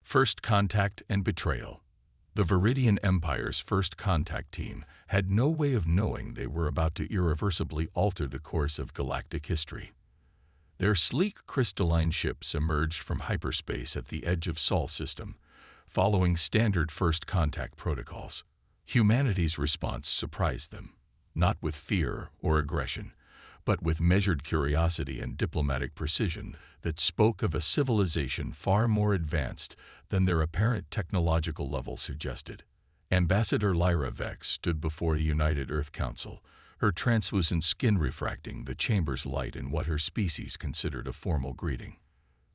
First Contact and Betrayal. The Viridian Empire's first contact team had no way of knowing they were about to irreversibly alter the course of galactic history. Their sleek crystalline ships emerged from hyperspace at the edge of Sol system, following standard first contact protocols. Humanity's response surprised them, not with fear or aggression, but with measured curiosity and diplomatic precision that spoke of a civilization far more advanced than their apparent technological level suggested. Ambassador Lyra Vex stood before the United Earth Council, her translucent skin refracting the chamber's light in what her species considered a formal greeting.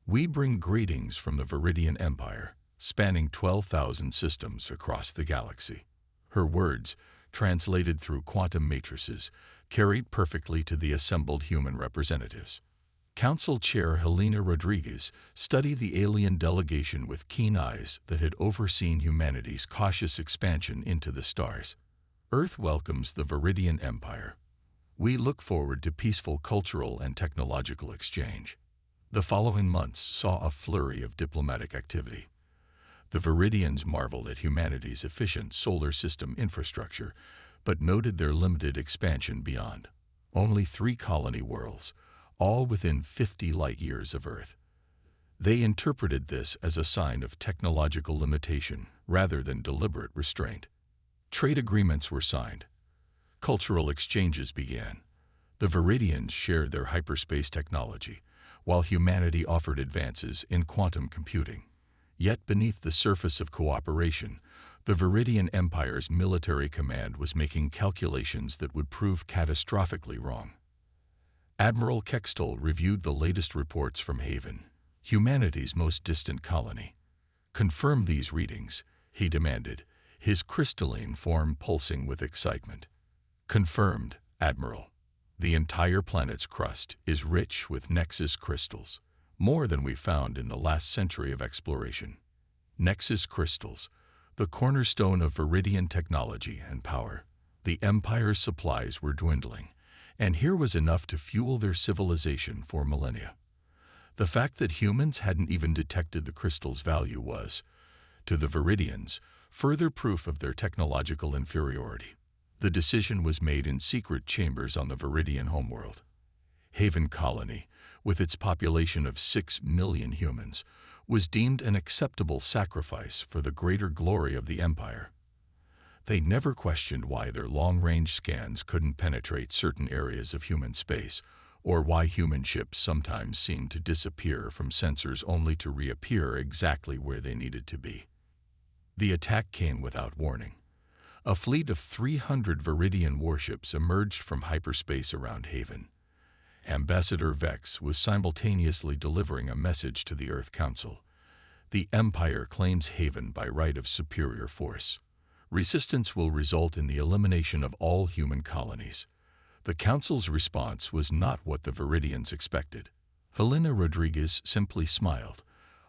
"We bring greetings from the Viridian Empire, spanning 12,000 systems across the galaxy." Her words, translated through quantum matrices, carried perfectly to the assembled human representatives. Council Chair Helena Rodriguez studied the alien delegation with keen eyes that had overseen humanity's cautious expansion into the stars. "Earth welcomes the Viridian Empire. We look forward to peaceful cultural and technological exchange." The following months saw a flurry of diplomatic activity. The Viridians marveled at humanity's efficient solar system infrastructure, but noted their limited expansion beyond. Only 3 colony worlds, all within 50 light-years of Earth. They interpreted this as a sign of technological limitation rather than deliberate restraint. Trade agreements were signed. Cultural exchanges began. The Viridians shared their hyperspace technology, while humanity offered advances in quantum computing. Yet beneath the surface of cooperation, the Viridian Empire's military command was making calculations that would prove catastrophically wrong. Admiral Kextol reviewed the latest reports from Haven, humanity's most distant colony. "Confirm these readings," he demanded, his crystalline form pulsing with excitement. "Confirmed, Admiral. The entire planet's crust is rich with Nexus crystals, more than we found in the last century of exploration. Nexus crystals, the cornerstone of Viridian technology and power. The Empire's supplies were dwindling, and here was enough to fuel their civilization for millennia. The fact that humans hadn't even detected the crystal's value was, to the Viridians, further proof of their technological inferiority. The decision was made in secret chambers on the Viridian homeworld. Haven Colony, with its population of 6 million humans, was deemed an acceptable sacrifice for the greater glory of the Empire. They never questioned why their long-range scans couldn't penetrate certain areas of human space, or why human ships sometimes seemed to disappear from sensors only to reappear exactly where they needed to be. The attack came without warning. A fleet of 300 Viridian warships emerged from hyperspace around Haven. Ambassador Vex was simultaneously delivering a message to the Earth Council. "The Empire claims Haven by right of superior force. Resistance will result in the elimination of all human colonies." The Council's response was not what the Viridians expected. Helena Rodriguez simply smiled,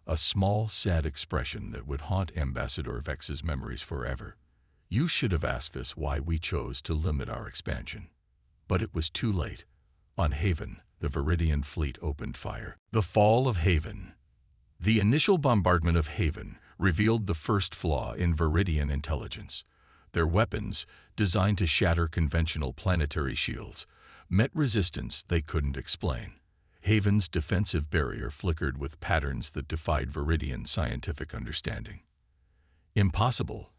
a small, sad expression that would haunt Ambassador Vex's memories forever. "You should have asked us why we chose to limit our expansion." But it was too late. On Haven, the Viridian fleet opened fire. The fall of Haven. The initial bombardment of Haven revealed the first flaw in Viridian intelligence. Their weapons, designed to shatter conventional planetary shields, met resistance they couldn't explain. Haven's defensive barrier flickered with patterns that defied Viridian scientific understanding. "Impossible,"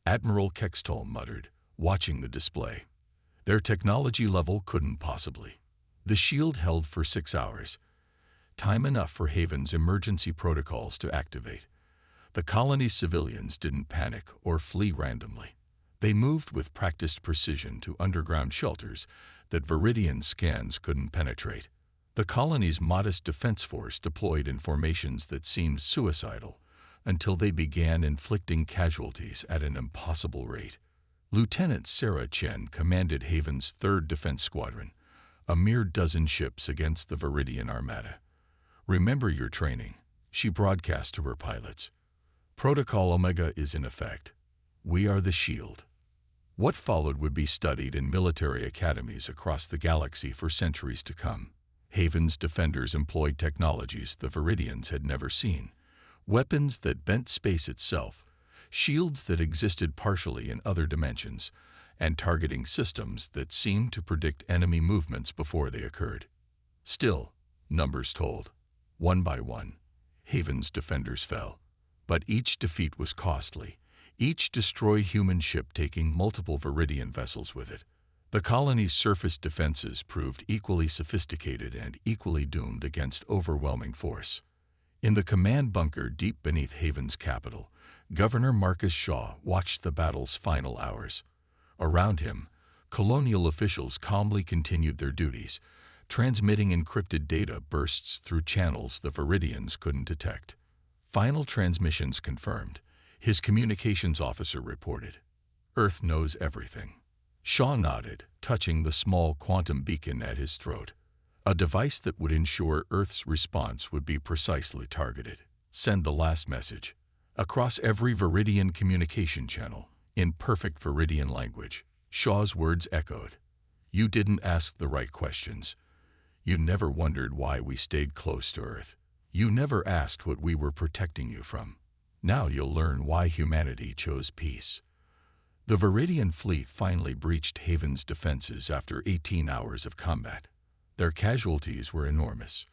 Admiral Kextol muttered, watching the display. "Their technology level couldn't possibly." The shield held for 6 hours, time enough for Haven's emergency protocols to activate. The colony's civilians didn't panic or flee randomly. They moved with practiced precision to underground shelters that Viridian scans couldn't penetrate. The colony's modest defense force deployed in formations that seemed suicidal until they began inflicting casualties at an impossible rate. Lieutenant Sarah Chen commanded Haven's 3rd Defense Squadron, a mere dozen ships against the Viridian Armada. "Remember your training," she broadcast to her pilots. "Protocol Omega is in effect. We are the shield." What followed would be studied in military academies across the galaxy for centuries to come. Haven's defenders employed technologies the Viridians had never seen, weapons that bent space itself, shields that existed partially in other dimensions, and targeting systems that seemed to predict enemy movements before they occurred. Still, numbers told. One by one, Haven's defenders fell. But each defeat was costly, each destroyed human ship taking multiple Viridian vessels with it. The colony's surface defenses proved equally sophisticated and equally doomed against overwhelming force. In the command bunker deep beneath Haven's capital, Governor Marcus Shaw watched the battle's final hours. Around him, colonial officials calmly continued their duties, transmitting encrypted data bursts through channels the Viridians couldn't detect. Final transmissions confirmed, his communications officer reported. Earth knows everything. Shaw nodded, touching the small quantum beacon at his throat, a device that would ensure Earth's response would be precisely targeted. Send the last message. Across every Viridian communication channel, in perfect Viridian language, Shaw's words echoed. You didn't ask the right questions. You never wondered why we stayed close to Earth. You never asked what we were protecting you from. Now you'll learn why humanity chose peace. The Viridian fleet finally breached Haven's defenses after 18 hours of combat. Their casualties were enormous.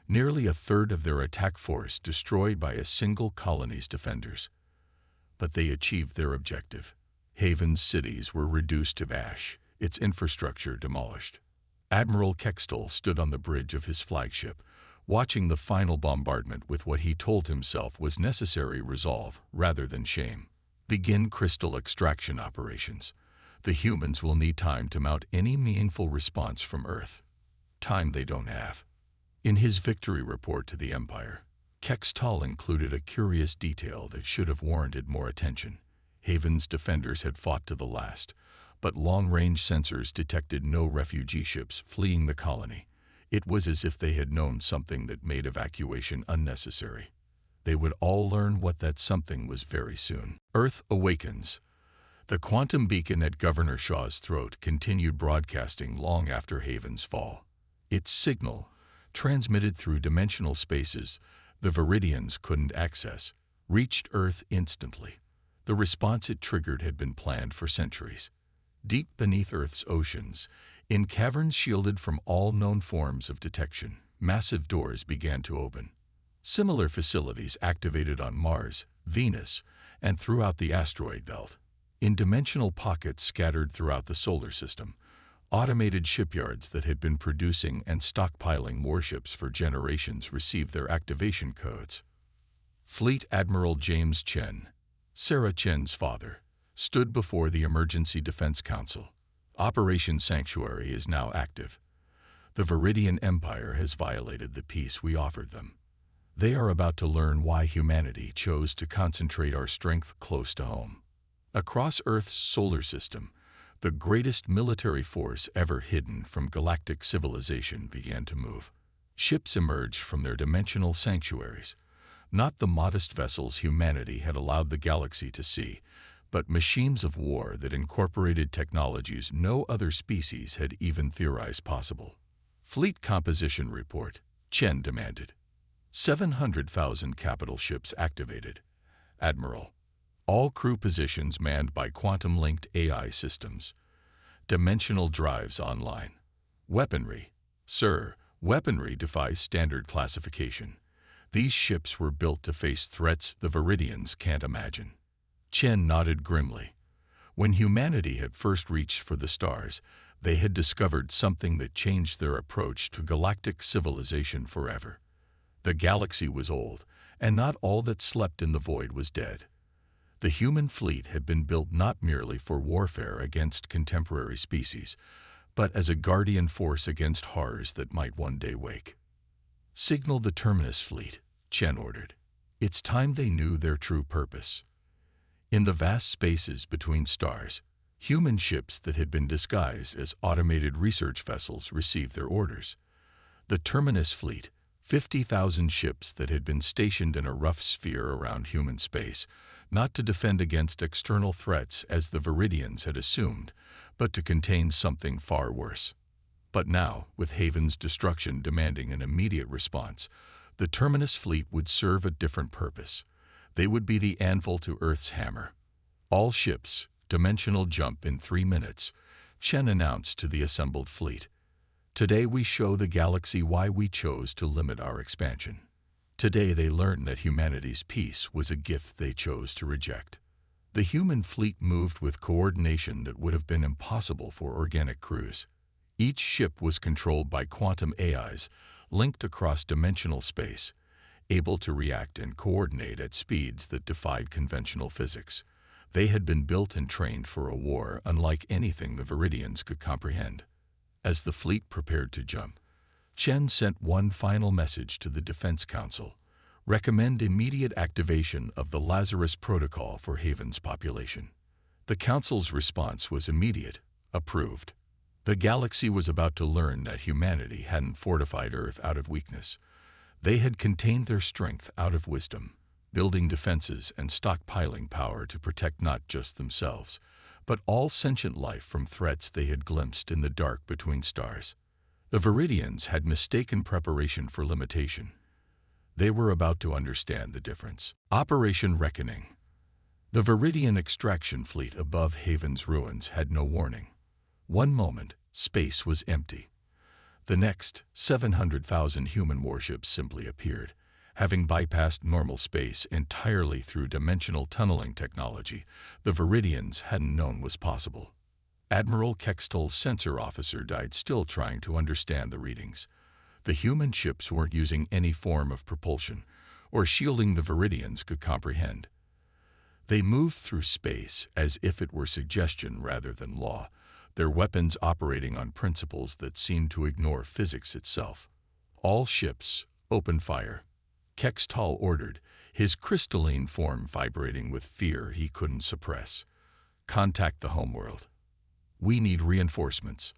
Nearly a third of their attack force destroyed by a single colony's defenders. But they achieved their objective. Haven's cities were reduced to ash, its infrastructure demolished. Admiral Kextel stood on the bridge of his flagship, watching the final bombardment with what he told himself was necessary resolve rather than shame. Begin crystal extraction operations. The humans will need time to mount any meaningful response from Earth. Time they don't have. In his victory report to the Empire, Kextal included a curious detail that should have warranted more attention. Haven's defenders had fought to the last, but long-range sensors detected no refugee ships fleeing the colony. It was as if they had known something that made evacuation unnecessary. They would all learn what that something was very soon. Earth awakens. The quantum beacon at Governor Shaw's throat continued broadcasting long after Haven's fall. Its signal, transmitted through dimensional spaces the Viridians couldn't access, reached Earth instantly. The response it triggered had been planned for centuries. Deep beneath Earth's oceans, in caverns shielded from all known forms of detection, massive doors began to open. Similar facilities activated on Mars, Venus, and throughout the asteroid belt. In dimensional pockets scattered throughout the solar system, automated shipyards that had been producing and stockpiling warships for generations received their activation codes. Fleet Admiral James Chen, Sarah Chen's father, stood before the Emergency Defense Council. Operation Sanctuary is now active. The Viridian Empire has violated the peace we offered them. They are about to learn why humanity chose to concentrate our strength close to home. Across Earth's solar system, the greatest military force ever hidden from galactic civilization began to move. Ships emerged from their dimensional sanctuaries, not the modest vessels humanity had allowed the galaxy to see, but machines of war that incorporated technologies no other species had even theorized possible. Fleet composition report, Chen demanded. 700,000 capital ships activated. Admiral. All crew positions manned by quantum-linked AI systems. Dimensional drives online. Weaponry. Sir, weaponry defies standard classification. These ships were built to face threats the Viridians can't imagine. Chen nodded grimly. When humanity had first reached for the stars, they had discovered something that changed their approach to galactic civilization forever. The galaxy was old, and not all that slept in the void was dead. The human fleet had been built not merely for warfare against contemporary species, but as a guardian force against horrors that might one day wake. Signal the Terminus fleet, Chen ordered. It's time they knew their true purpose. In the vast spaces between stars, human ships that had been disguised as automated research vessels received their orders. The Terminus fleet, 50,000 ships that had been stationed in a rough sphere around human space, not to defend against external threats as the Viridians had assumed, but to contain something far worse. But now, with Haven's destruction demanding an immediate response, The Terminus fleet would serve a different purpose. They would be the anvil to Earth's hammer. All ships, dimensional jump in 3 minutes, Chen announced to the assembled fleet. Today we show the galaxy why we chose to limit our expansion. Today they learned that humanity's peace was a gift they chose to reject. The human fleet moved with coordination that would have been impossible for organic crews. Each ship was controlled by quantum AIs, linked across dimensional space, able to react and coordinate at speeds that defied conventional physics. They had been built and trained for a war unlike anything the Viridians could comprehend. As the fleet prepared to jump, Chen sent one final message to the Defense Council: recommend immediate activation of the Lazarus Protocol for Haven's population. The Council's response was immediate: approved. The galaxy was about to learn that humanity hadn't fortified Earth out of weakness. They had contained their strength out of wisdom, building defenses and stockpiling power to protect not just themselves, but all sentient life from threats they had glimpsed in the dark between stars. The Viridians had mistaken preparation for limitation. They were about to understand the difference. Operation Reckoning. The Viridian extraction fleet above Haven's ruins had no warning. One moment, space was empty. The next, 700,000 human warships simply appeared, having bypassed normal space entirely through dimensional tunneling technology the Viridians hadn't known was possible. Admiral Kextol's sensor officer died still trying to understand the readings. The human ships weren't using any form of propulsion or shielding the Viridians could comprehend. They moved through space as if it were suggestion rather than law, their weapons operating on principles that seemed to ignore physics itself. All ships, open fire, Kextol ordered, his crystalline form vibrating with fear he couldn't suppress. Contact the homeworld. We need reinforcements.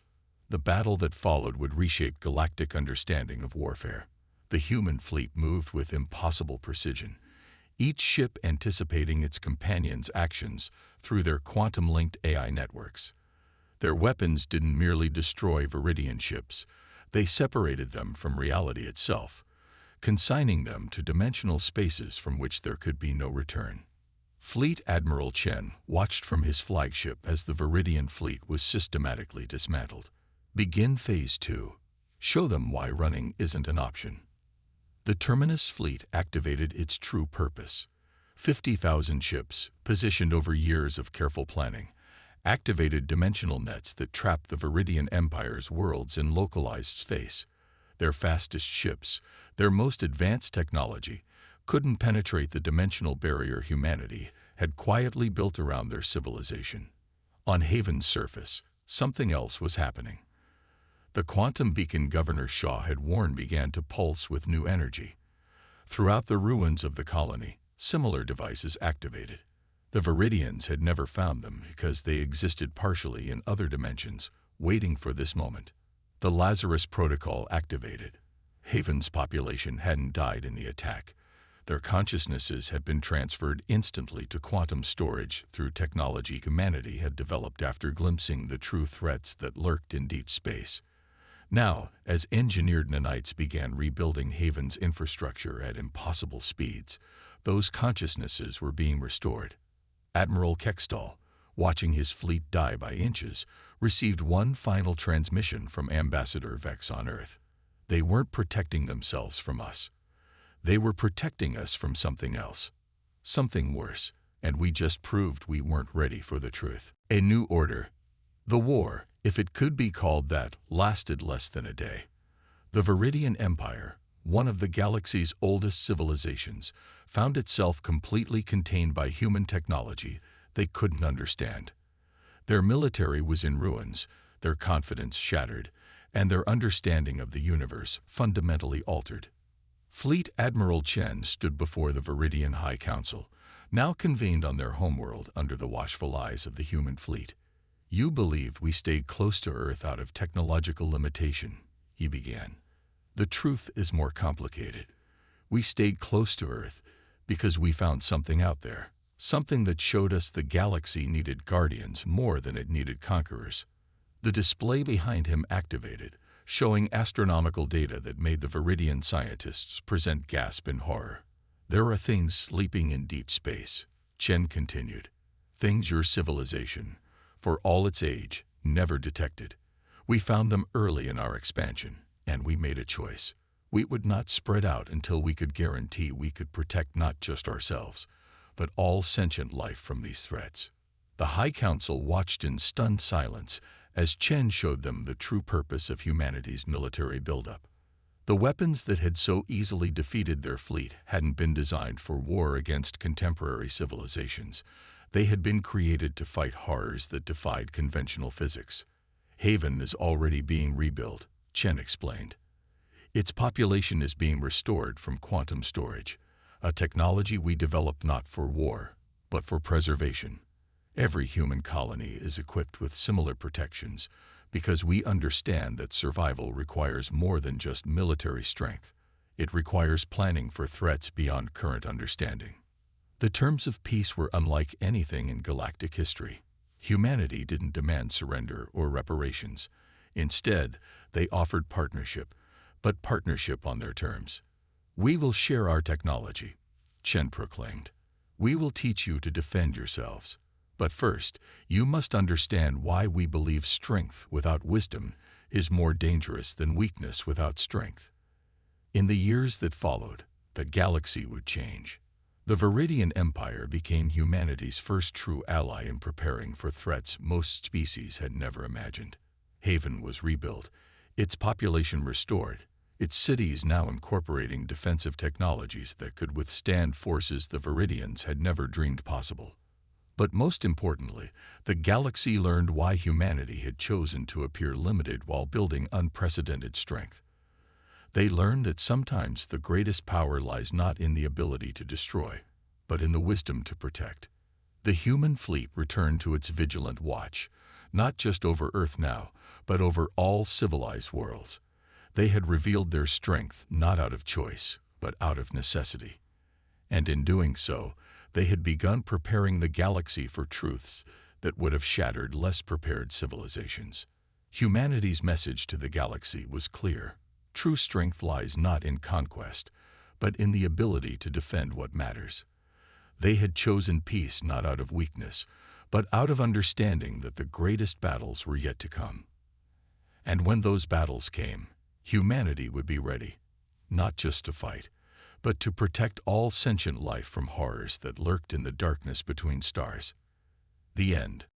The battle that followed would reshape galactic understanding of warfare. The human fleet moved with impossible precision, each ship anticipating its companions' actions through their quantum-linked AI networks. Their weapons didn't merely destroy Viridian ships, they separated them from reality itself, consigning them to dimensional spaces from which there could be no return. Fleet Admiral Chen watched from his flagship as the Viridian fleet was systematically dismantled. Begin Phase 2. Show them why running isn't an option. The Terminus fleet activated its true purpose. 50,000 ships, positioned over years of careful planning, activated dimensional nets that trapped the Viridian Empire's worlds in localized space. Their fastest ships, their most advanced technology, couldn't penetrate the dimensional barrier humanity had quietly built around their civilization. On Haven's surface, something else was happening. The quantum beacon Governor Shaw had warned began to pulse with new energy. Throughout the ruins of the colony, similar devices activated. The Viridians had never found them because they existed partially in other dimensions, waiting for this moment. The Lazarus Protocol activated. Haven's population hadn't died in the attack. Their consciousnesses had been transferred instantly to quantum storage through technology humanity had developed after glimpsing the true threats that lurked in deep space. Now, as engineered nanites began rebuilding Haven's infrastructure at impossible speeds, those consciousnesses were being restored. Admiral Kextol, watching his fleet die by inches, received one final transmission from Ambassador Vex on Earth. They weren't protecting themselves from us. They were protecting us from something else. Something worse, and we just proved we weren't ready for the truth. A new order. The war, if it could be called that, lasted less than a day. The Viridian Empire, one of the galaxy's oldest civilizations, found itself completely contained by human technology they couldn't understand. Their military was in ruins, their confidence shattered, and their understanding of the universe fundamentally altered. Fleet Admiral Chen stood before the Viridian High Council, now convened on their homeworld under the watchful eyes of the human fleet. You believed we stayed close to Earth out of technological limitation, he began. The truth is more complicated. We stayed close to Earth because we found something out there, something that showed us the galaxy needed guardians more than it needed conquerors. The display behind him activated, showing astronomical data that made the Viridian scientists present gasp in horror. There are things sleeping in deep space, Chen continued. Things your civilization, for all its age, never detected. We found them early in our expansion, and we made a choice. We would not spread out until we could guarantee we could protect not just ourselves, but all sentient life from these threats. The High Council watched in stunned silence as Chen showed them the true purpose of humanity's military buildup. The weapons that had so easily defeated their fleet hadn't been designed for war against contemporary civilizations. They had been created to fight horrors that defied conventional physics. Haven is already being rebuilt, Chen explained. Its population is being restored from quantum storage, a technology we developed not for war, but for preservation. Every human colony is equipped with similar protections because we understand that survival requires more than just military strength. It requires planning for threats beyond current understanding. The terms of peace were unlike anything in galactic history. Humanity didn't demand surrender or reparations. Instead, they offered partnership, but partnership on their terms. We will share our technology, Chen proclaimed. We will teach you to defend yourselves. But first, you must understand why we believe strength without wisdom is more dangerous than weakness without strength. In the years that followed, the galaxy would change. The Viridian Empire became humanity's first true ally in preparing for threats most species had never imagined. Haven was rebuilt, its population restored, its cities now incorporating defensive technologies that could withstand forces the Viridians had never dreamed possible. But most importantly, the galaxy learned why humanity had chosen to appear limited while building unprecedented strength. They learned that sometimes the greatest power lies not in the ability to destroy, but in the wisdom to protect. The human fleet returned to its vigilant watch, not just over Earth now, but over all civilized worlds. They had revealed their strength not out of choice, but out of necessity. And in doing so, they had begun preparing the galaxy for truths that would have shattered less prepared civilizations. Humanity's message to the galaxy was clear. True strength lies not in conquest, but in the ability to defend what matters. They had chosen peace not out of weakness, but out of understanding that the greatest battles were yet to come. And when those battles came, humanity would be ready, not just to fight, but to protect all sentient life from horrors that lurked in the darkness between stars. The end.